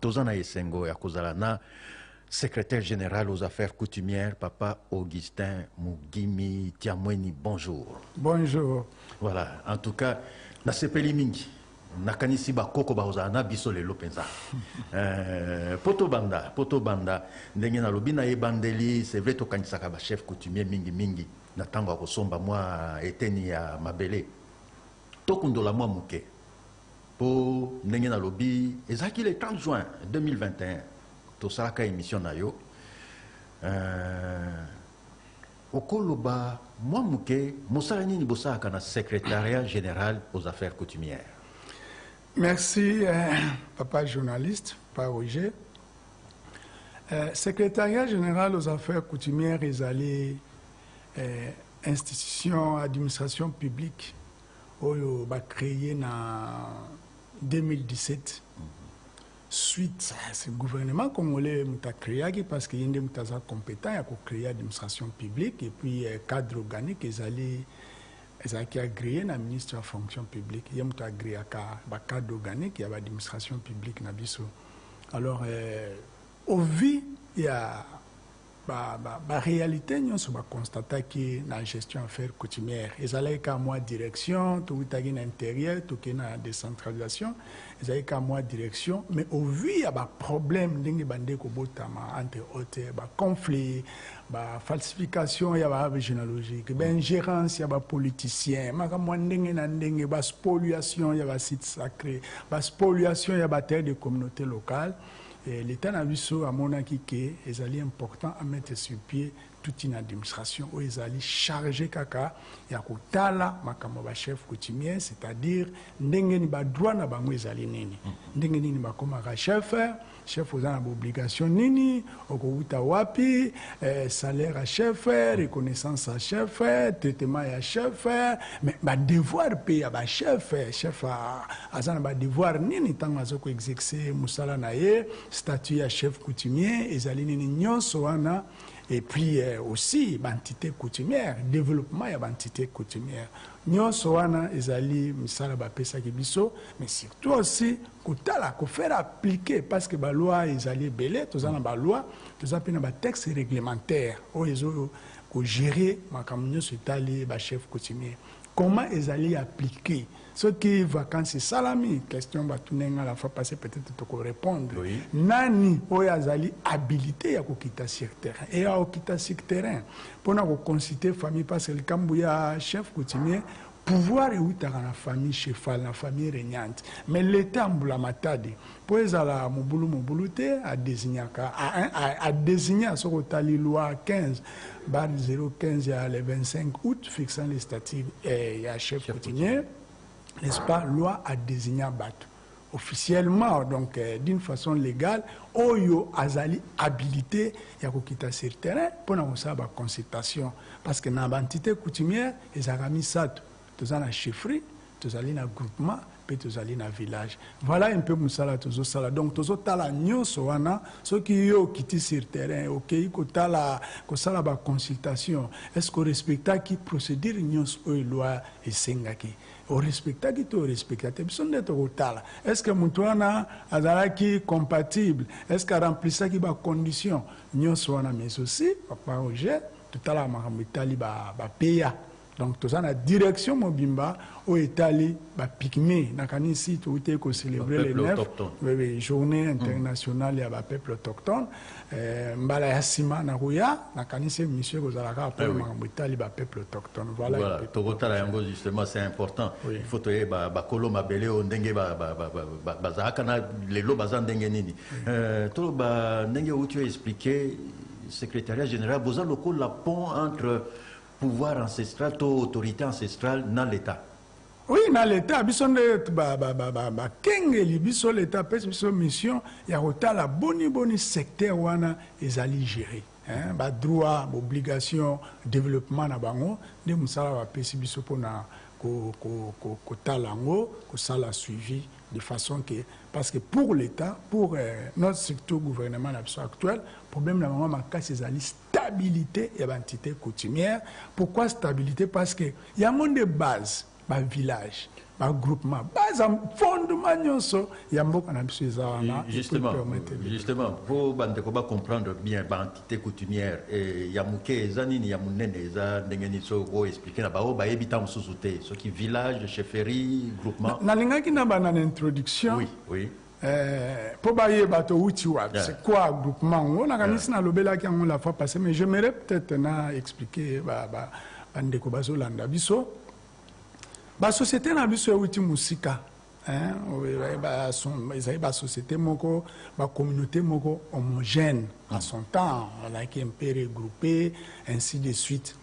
Tozana Esengo Yakozalana, secrétaire général aux affaires coutumières, Papa Augustin Mugimi Tiamweni, bonjour. Bonjour. Voilà, en tout cas, na sepeli mingi, nakanisi ba koko ba ozana biso lelo penza. Poto banda, ndenge na lobi na ebandeli, c'est vrai to kanisaka ba chef coutumier mingi, na tango akosomba moi eteni ya mabele. Tokundola moi muke. Po ndenge na lobi, ezaki le 30 juin 2021. Tosaka émission na yo. Okoloba moi muke mosarani ni bosaka na secrétariat général aux affaires coutumières. Merci papa journaliste, papa Roger. Secrétariat général aux affaires coutumières est allé institution administration publique oyo ba créé en 2017. Suite à ce gouvernement congolais muta créé parce qu'il y a des mutaza compétents pour créer l'administration publique et puis cadre organique ils allaient qui agréé na ministre de la fonction publique il y a muta agréé à cadre organique il y a l'administration publique na biso alors au vu il y a la réalité nous sommes constater que la gestion affaires coutumières ils allaient qu'à moi direction tout est intérieur tout est na décentralisation ils allaient qu'à moi direction mais au vu il y a des problèmes dingue bandé ko botama entre autres conflit falsification il y a généalogique ingérence il y a politicien makamwa ndenge na ndenge spoliation il y a site sacré spoliation il y a terre de communauté locale. L'État n'a vu ça à mon avis que c'est important à mettre sur pied toute une administration où ils allaient charger kaka ya kutala makambo chef coutumier c'est-à-dire ndenge ni ba droit na bango ezali nini ndenge nini ba koma chef aux obligation nini okuta wapi salaire à chef reconnaissance à chef traitement à chef mais ba devoir payer ba chef azana ba devoir nini tant azoko exercer musala na ye statut à chef coutumier ezali nini nyonso wana. Et puis aussi, l'entité coutumière, développement de l'entité coutumière. Nous sommes ezali misala bapesa kibiso, mais surtout aussi, kutala, faire appliquer, parce que la loi ezali belé, tous en la loi, tous en un texte réglementaire, où ils ont géré, ma camion sur tali, chef coutumier. Comment ils allaient appliquer ce qui est vacances salami question batunenga la fois passée peut-être te répondre oui. Nani oyazali habilité à quitter sur terrain et à quitter sur terrain pour nous consulter famille parce que le Cambouya chef coutumier pouvoir est où dans la famille chefale la famille régnante mais l'état mbula matadi pour ezala mobuluté à désigner à désigner ce que loi 15 bar 015 le 25 août fixant les statuts et à chef coutumier n'est-ce pas loi à désigner Bato officiellement donc d'une façon légale oyo azali habilité ya kokita sur terrain pour na osaba consultation parce que na entité coutumière ezakami sato tozana chefferie tozali na groupement pe tozali na village voilà un peu musala tozo sala donc tozo tala nyonso wana ce qui yo kiti sur terrain OK ko tala ko sala ba consultation est-ce que respecta qui procédure nyonso oyo loi esengaki au respecta qui to respecta biso nde to tala est-ce que mutu wana azalaki compatible est-ce que remplissa ki ba condition nyonso wana mais aussi papa Roger totala makambo itali ba peya. Donc, tout ça, la direction Mobimba, au Italie, pygmée, n'a qu'à ici, tout est qu'on célébrer les 9 journées internationales, il y a le peuple autochtone. Mbala Yassima, Narouya, n'a qu'à ici, monsieur Gozalaka, après l'Italie, le peuple autochtone. Voilà. Voilà, justement, c'est important. Il faut que Bakolo Mabele, Ondenge, Bazakana, les lots Bazan Dengenini. Tout le où tu as expliqué, secrétariat général, vous avez le la pont entre pouvoir ancestral, autorité ancestrale dans l'État. Oui, dans l'État, bisonde kengeli biso l'État pèse biso mission ya la boni secteur wana ezali gérer. Ba droit, obligation, développement na bango, de musala ba pèse biso pona ko talango, ko sala suivi de façon que parce que pour l'État, pour notre secteur gouvernement actuel, problème na maman makasi ezali stabilité et l'entité coutumière. Pourquoi stabilité? Parce que il y a un monde de base ba village ba groupement baza fondement nyonso ya mboka na biso ezana. Justement vous bande ko ba comprendre bien ba entité coutumière et ya muke ezani ya munene eza ndenge ni so go expliquer na ba o ba ebita mususu te ce qui village chefferie groupement na lingaki na ba na introduction. Oui. Pour bailler bateau outil c'est quoi groupement on a gagné na lobela ki on la fois passée mais j'aimerais peut-être na expliquer ba ndeko bazolanda biso ba société na biso outil musika ba société moko ba communauté moko homogène en son temps on a qui un peu regroupé ainsi de suite.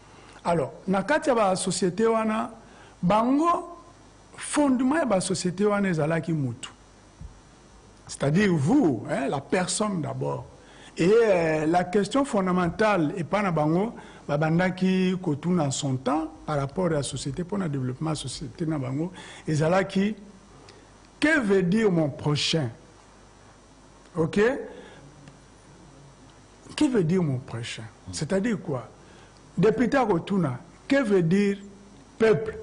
Alors na kati ba société wana bango fondement ba société wana ezalaki mutu. C'est-à-dire vous, la personne d'abord. Et la question fondamentale, et pas na bango, babanda qui kotourne dans son temps par rapport à la société, pour le développement de la société na bango, et là qui, que veut dire mon prochain? Ok? Que veut dire mon prochain? C'est-à-dire quoi? Député à kotourne, que veut dire peuple?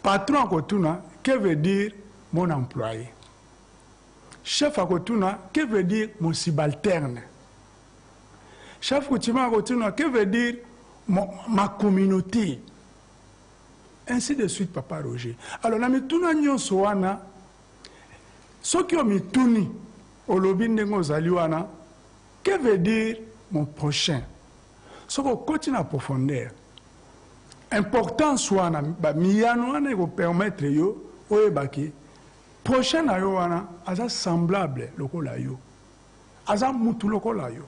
Patron à kotourne, que veut dire mon employé? Chef à Kotuna, que veut dire mon subalterne? Chef à Kotuna, que veut dire ma communauté? Ainsi de suite, Papa Roger. Alors, la mituna nyon soana, ce qui ont mituni, au lobby de Zaliwana, que veut dire mon prochain? Ce qu'on continue à profondeur. Important soana, miyano ane ko permettre yo, oebaki, prochain ayo wana aza semblable lokola yo aza mutu lokola yo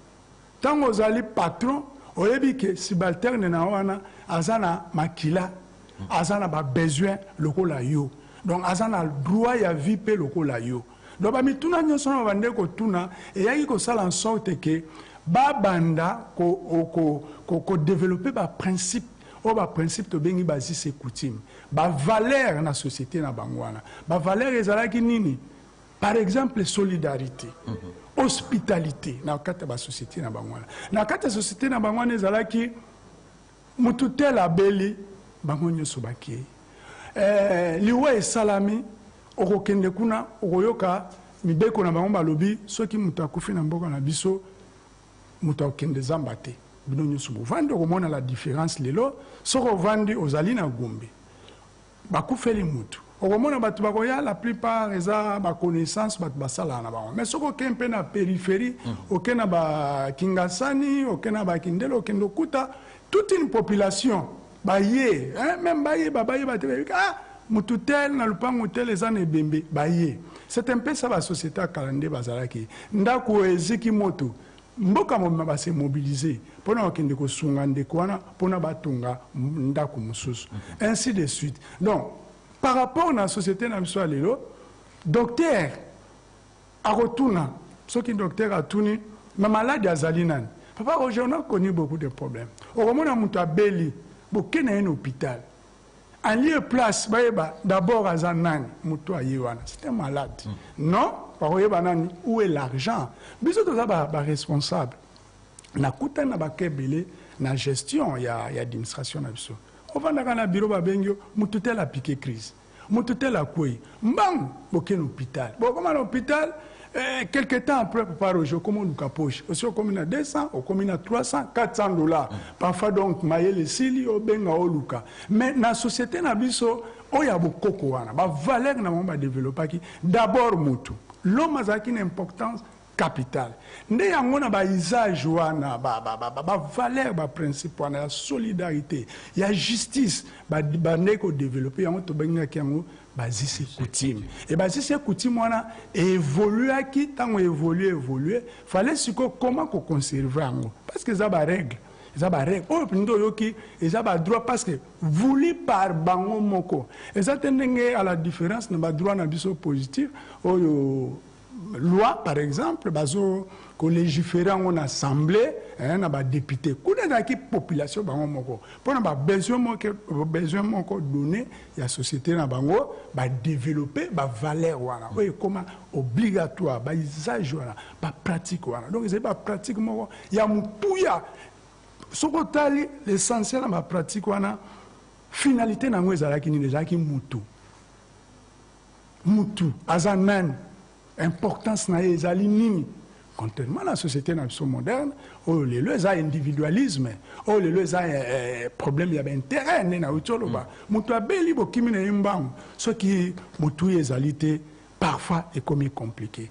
tango zali patron oyebi ke subalterne na wana aza na makila aza na ba besoin lokola yo donc aza na droit ya vie pe lokola yo donc ba mituna nyonso na bande ko tuna e yaki ko sala en sorte que ba banda ko développer ba principe o ba principe to bengi basi se coutume ba valeur na société na bangwana ba valeur ezalaki nini par exemple solidarité hospitalité na kata ba société na bangwana na kata société na bangwana ezalaki mutu tel abeli bango nyonso baki liwa esalami okokende kuna okoyoka mibeko na bango balobi soki mutu akufi na mboka na biso mutu akende zamba te bino nyonso bovandi okomona la différence lelo soko ovandi ozali na gombe bakufeli mutu okomona bato bakoya la plupart eza baconnaissance bato basala na bango mais soko oke mpe na périphérie oke na bakingasani oke na bakindele okende okuta toute une population baye même baye te mutu tel na lupango tel eza na ebembe baye c'est un peu ça ba société akalande bazalaki ndako eziki moto mboka moma ba se mobiliser pona okende ko sunga ndeko wana pona batunga ndako mususu ainsi de suite. Donc par rapport à la société na biso lelo docteur akotuna soki docteur atuni ma maladie azali nani papa aujourd'hui on a connu beaucoup de problèmes okomona mutu abeli bokena un hôpital en lieu place baeba d'abord azanani mutu ayewana c'était malade non où est l'argent? Biso toza ba responsable. Na kuta na bakebele na gestion ya administration na biso. On va na bureau ba bengyo mututel a piqué crise. Mututel a koi. Mbang boken hôpital. Bon comment l'hôpital quelque temps après par aujourd'hui comment nous capoche. Aussi au commune à 200, au commune à 300, $400. Parfois donc maye le sili au benga au luka. Mais na société na biso oya bokoko wana ba valeur na moma développer ki d'abord mutu. L'homme a une importance capitale. Nde yango na ba usage wana ba valeur ba principe wana la solidarité, il y a justice ba ndeko développer yango to benga yango bazisi coutume. Et bazisi coutume wana évoluer qui tant évoluer, fallait siko comment ko conserver yango parce que ça ba règle. Ça ba règle. Oh pindo yoki et ça ba droit parce que voulu par bango moko. Et ça tendenge à la différence na ba droit na biso positif oyo loi par exemple bazo ko légiférer en assemblée na ba député kuna na ki population bango moko pona ba besoin moko donné ya société na bango ba développer ba valeur wana oyo comment obligatoire ba usage wana ba pratique wana donc c'est pas pratique moko ya mutuya sokotali l'essentiel na ba pratique wana finalité nango ezalaki nini ezalaki mutu aza nani importance na ye ezali nini contrairement à la société moderne oyo lelo eza individualisme oyo lelo eza problème ya baintérêt nde na uti oloba mutu abeli bokimi na ye mbangu soki mutu ezali te parfois ekomi compliqué